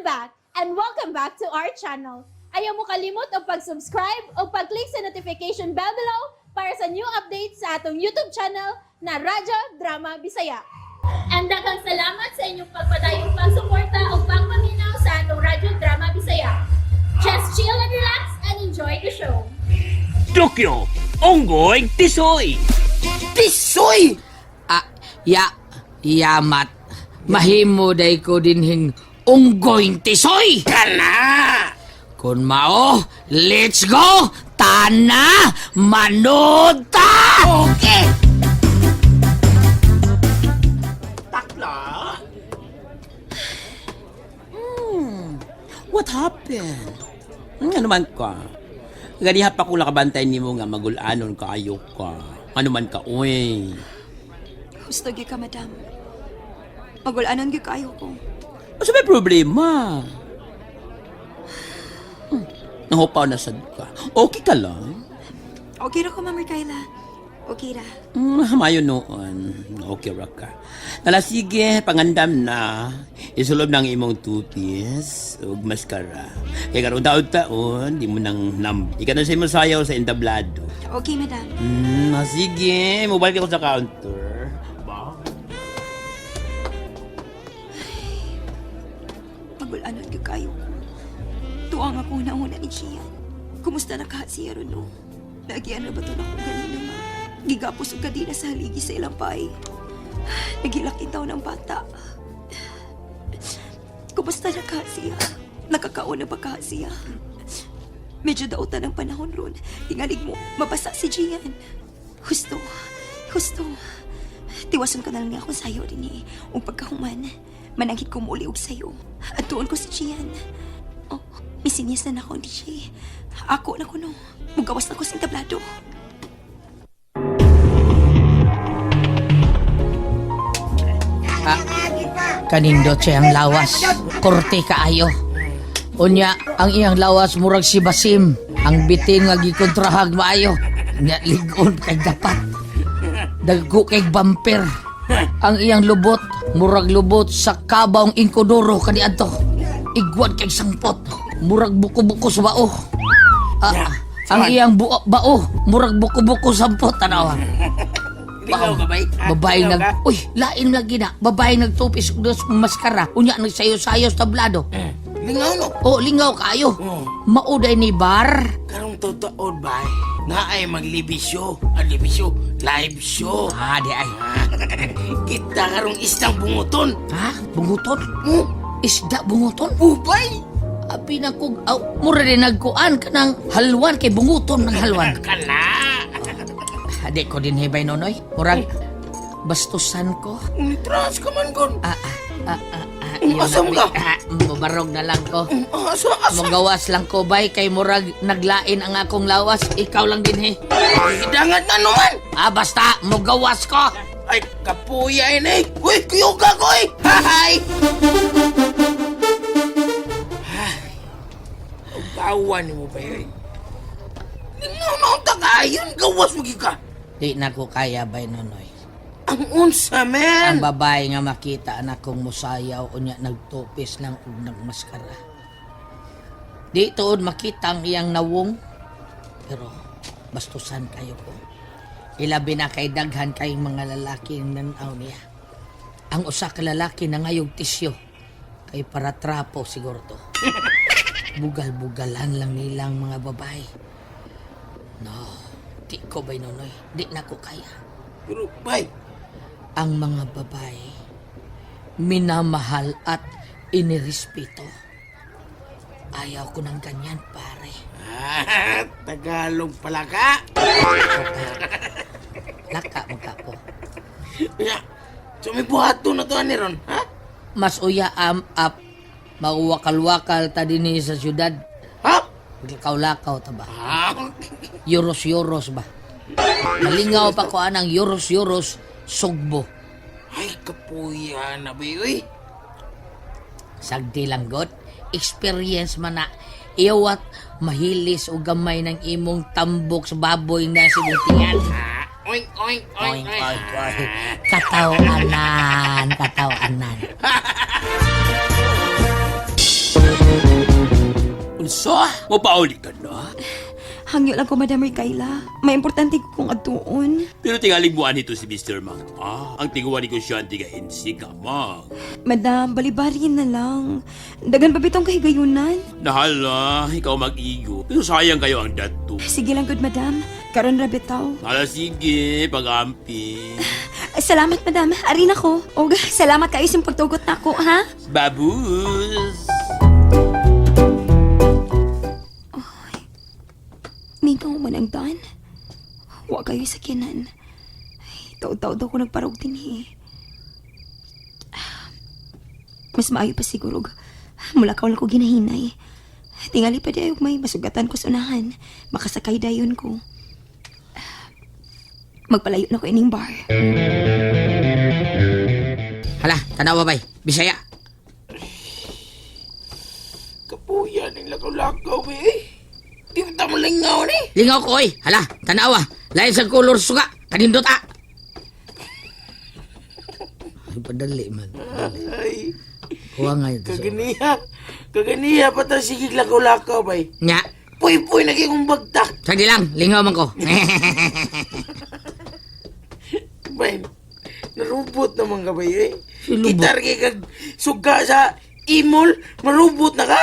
back and welcome back to our channel. Ayaw mo kalimot o pag-subscribe o pag-click sa notification bell below para sa new updates sa atong YouTube channel na Radyo Drama Bisaya. And daghang salamat sa inyong pagpadayong pagsuporta o pagpaminaw sa atong Radyo Drama Bisaya. Just chill and relax and enjoy the show. Tokyo, Onggoy, Tisoy! Tisoy! Yamat. Mahimo day ko dinhing unggoy tisoy! Kana! Kun mao, let's go! Tana! Manood ta! Okay! Takla? What happened? Ano man ka? Ganiha pa ko nakabantay ni mo nga magulanon ka ayo ka. Ano man ka, uy. Gusto gi ka, madam. Magulanon gi kayo ko. Ano may problema? Nahupaw na sad ka. Okay ka lang? Okay ra ko, Ma'am Kayla. Okay ra. Hamayo noon. Okay ra ka. Nala sige, pangandam na. Isulob ng imong two-piece ug maskara. Kaya karon taon-taon, di mo nang ika na sa imong sayaw sa entablado. Okay, madam. Sige. Mobile ko sa counter. Magulanon gi kayo ko. Tuwang ako na una ni Gian. Kumusta na ka siya ron, no? Nagyan na ba ito na akong ganina, ma? Gigapos og kadina sa haligi sa ilang pay. Nagilak itaw ng bata. Kumusta na ka siya? Nakakaon na ba ka siya? Medyo dautan ang panahon ron. Tingalig mo, mabasa si Gian. Husto. Tiwason ka na lang ako sayo din eh. Ang pagkahuman, manangkit ko muli og sayo. At tuon ko si Gian. Oh, misinyas na ako, DJ. Ako na kuno. Mugawas na ko sa tablado. Kanindot siyang lawas. Korte kaayo. Unya, ang iyang lawas murag si Basim. Ang bitin nga gikontrahag maayo. Nga ligon kay dapat. Dagko kay bumper. Ang iyang lubot, murag lubot sa kabawng inkodoro kaniadto. Igwad kay sangpot, murag buko-buko sa bao. Ang iyang bao, murag buko-buko sa sampot tanawa. Ikaw ka bay? Babae uy, lain lagi na. Babae nagtupis og dos maskara. Unya nagsayo-sayo sa tablado. Lingaw no? Oh, lingaw kayo. Mauday ni bar. Karong totoo bay, na ay maglibisyo. Libisyo, live show. Di ay. Kita karong isang bunguton. Ha? Bunguton? Isda bunguton? Ubay! Abi na kog, mura rin nagkuan ka ng halwan kay bunguton ng halwan. Kana! Adi ko din hebay nonoy. Murag bastusan ko. Unitras ka man kon. Asa mo ka? Mabarog na lang ko. Asa? Magawas lang ko bay kay murag naglain ang akong lawas. Ikaw lang din Hidangat na naman! Basta magawas ko. Ay, kapuya ini. Uy, kuyuga ko eh! Hahay! Gawan mo ba yun? Lingaw na ang tagayon, gawas mo ka. Di na ko kaya bay nonoy. Ang unsa, man! Ang babae nga makita anak kong musayaw o niya nagtupis ng ug nagmaskara. Di tuod makita ang iyang nawong. Pero bastusan kayo ko. Ilabi na kay daghan kay mga lalaki nanaw niya. Ang usa ka lalaki na ngayog tisyo. Kay para trapo siguro to. Bugal-bugalan lang nilang mga babae. No, di ko ba'y nonoy? Di na ko kaya. Pero, bay, Ang mga babae, minamahal at inirespeto. Ayaw ko ng ganyan, pare. Tagalog pala ka. Laka mo ka po. Ya, sumibuhato na to ni Ron, ha? Mas uya up, mauwakal-wakal ta din sa syudad. Ha? Lakaw-lakaw ta ba? Ha? Euros ba? Nalingaw pa ko anang euros sugbo. Ay, kapuya na ba yun? Sagdi lang god, experience man na iwat mahilis o gamay ng imong tambok sa baboy na sinutingan. Oink, oink, oink, Oink, oink, oink. Katawanan. Mapauli ka na. Hangyo lang ko, Madam Ricaila. May importante ko kong atuon. Pero tingaling buwan nito si Mr. Mang. Ang tiguan ni ko siya ang tiga-insi ka, Mang. Madam, balibarin na lang. Dagan pa bitong kahigayunan. Nahala, ikaw mag-igo. Pero sayang kayo ang dato. Sige lang, good madam. Karon ra bitaw. Hala, sige, pag-ampi. Salamat, madam. Arin ako. O, salamat kayo sa pagtugot na ako, ha? Babus! Mingaw man ang dan. Huwag kayo sa kinan. Taw-taw daw ko nagparog din eh. Mas maayo pa siguro. Mula ka wala ko ginahinay. Tingali pa di ayog may masugatan ko sa unahan. Makasakay dayon ko. Magpalayo na ko ining bar. Hala, tanawa bay. Bisaya. Kapuyan ang lakaw-lakaw, eh. Di ba tamo lingaw ni? Lingaw ko, oy. Hala, tanawa. Lain sa kolor suga. Kanindot, Ay, padali man. Ay, Kuha nga ito. kaganiya pa ta sige lakaw-lakaw, bay. Nya, Puy-puy, naging bagtak. sagdi lang. Lingaw man ko. Bay, narubot naman ka, bay, eh. Silubot. Gitar kay kag suga sa imol, marubot na ka.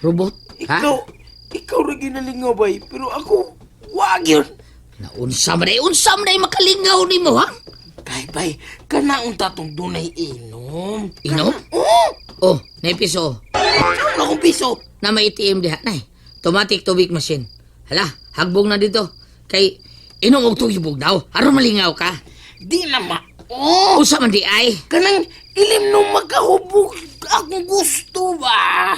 Robot? Ha? Ikaw rin ginalingaw, bay. Pero ako, wag yun. Unsa man ay makalingaw ni mo, ha? Kay, bay, kanaon tatong dunay inom. Inom? Oo! Oh, naipiso. Saan akong piso? Na may ATM diha. Nay, automatic tubig machine. Hala, hagbong na dito. Kay, inong og tuyubog daw. Aron malingaw ka. Di na ma. Oh! Usa man di ay. Kanang ilim nung magkahubog. Akong gusto ba?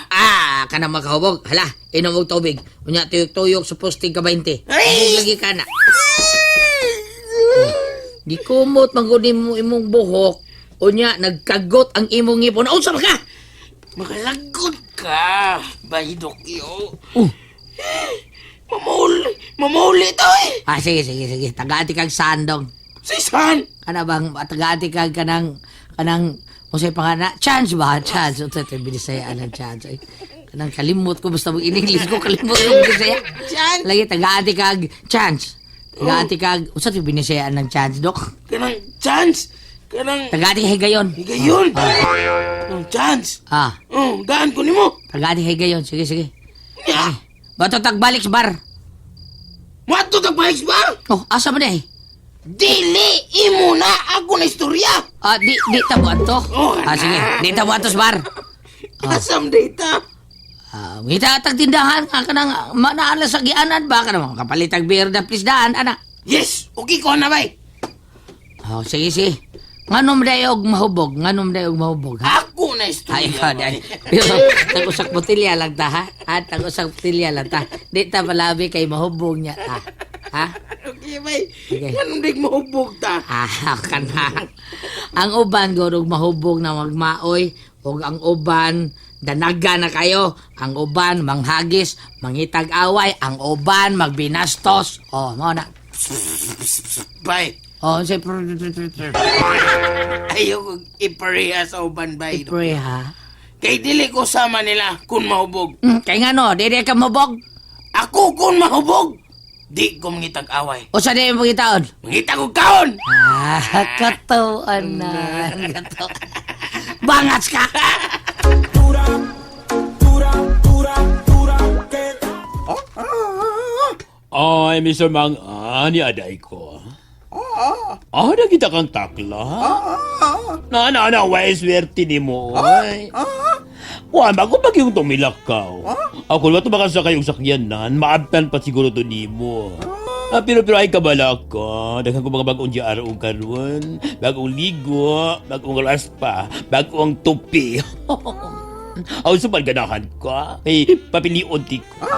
Kanang makahubog. Hala, inom og tubig. Unya tuyok-tuyok sa posting ka 20. Ay! Hubog lagi ka na. Gikumot mangunin mo imong buhok. Unya, nagkagot ang imong ngipon. Unsa ba ka? Makalagod ka, bay Dokyo. Oh. Mamuli to eh. Sige. Tagati kag sandong. Sisan? Kana bang tagati kag kanang usay pa nga na chance ba? Chance. Ito binisayaan ng chance. Ay, kanang kalimot ko basta mag-in-English ko kalimot ko binisaya. Chance? Lagi tagati kag chance. Tagati kag usa ti binisayaan ng chance, dok. Kanang chance? Kanang Tagati higayon. higayon? Ang chance? Oh, gaan ko nimo. Tagati higayon. Sige. Nya! Bato tagbalik sa bar. Mato tagbalik ba? Oh, asa man eh? Dili! Imo na! Ako na istorya! Di tabuan to. Oh, Sige, di tabuan to sa bar. Asam data! Ngita tag tindahan ka kanang manaala sa gianan ba ka naman kapalitag beer na please daan ana. Yes! Okay ko na bay! Oh, sige. Nganom dayog mahubog, ha? Ako na istorya! Ay, ay. Pero tag-usak botilya lang ta, ha? Tag-usak botilya lang ta. Di ta palabi kay mahubog niya, ta. Ha? Okay bay! Sige. Anong dig mahubog ta? Kanang. Ang uban gurog mahubog na magmaoy, ug ang uban danaga na kayo. Ang uban manghagis, mangitag away, ang uban magbinastos. Oh, mo na. Bay! Oh, say Ayaw ko ipareha sa uban bay. pray ha. Kay dili ko sama nila kung mahubog. Kay nga no, di ka mabog. Ako kung mahubog! Di ko mangitag away. O sa di mo gitaon? Mangitag og kaon! Katuan na. Bangats ka! Ay, Mr. Mang, ani aday ko. Nakita kang takla. Na, way swerte ni mo, oy. Bago pag yung tumilakaw. Ako, wato baka sa kayong sakyanan, maabtan pa siguro to ni mo. Pero ay kabala ko. Daghang ko mga bagong diaro karon, bagong ligo, bagong raspa, bagong tupi. Ako sa ganahan ko. Papilion ti ko.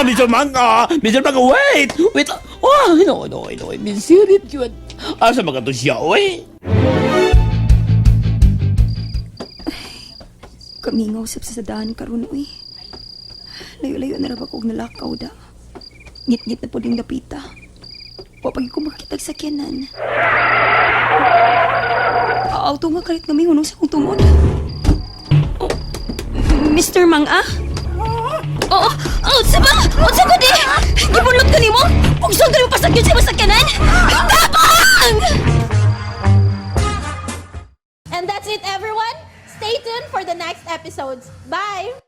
Mr. Manga! Mr. Manga, wait! Wait! No. Minsirit yun. Asa mga to siya, oy? Kamingaw sa daan karon uy. Layo-layo na ra ba kog nalakaw da. Ngit-ngit na po ding dapita. Wapag ko makitag sakyanan. Auto nga kalit kami hunong sa kong tungod. Oh, Mr. Mang, Ug sugod mo pasag yun sa masakyanan! Tapang! And that's it, everyone. Stay tuned for the next episodes. Bye!